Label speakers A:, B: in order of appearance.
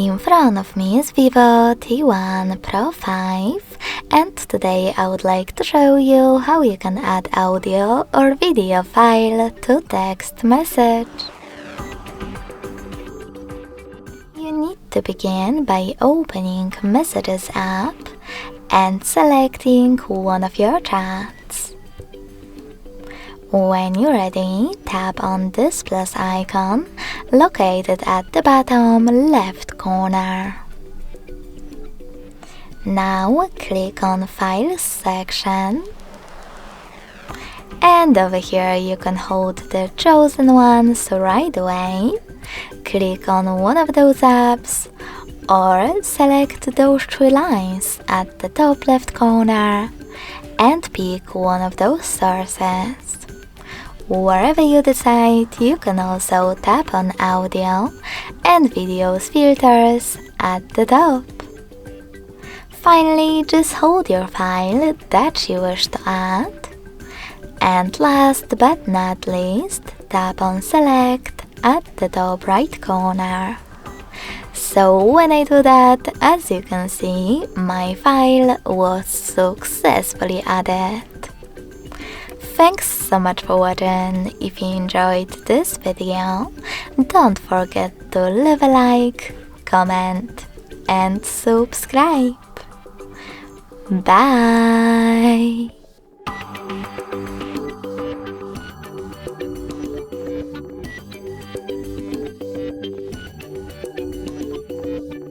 A: In front of me is VIVO T1 Pro 5, and today I would like to show you how you can add audio or video file to text message. You need to begin by opening Messages app and selecting one of your chats. When you're ready, tap on this plus icon located at the bottom left corner. Now click on Files section, and over here you can hold the chosen ones right away. Click on one of those apps or select those three lines at the top left corner and pick one of those sources. Wherever you decide, you can also tap on Audio and Videos filters at the top. Finally, just hold your file that you wish to add. And last but not least, tap on Select at the top right corner. So when I do that, as you can see, my file was successfully added. Thanks so much for watching. If you enjoyed this video, don't forget to leave a like, comment and subscribe. Bye!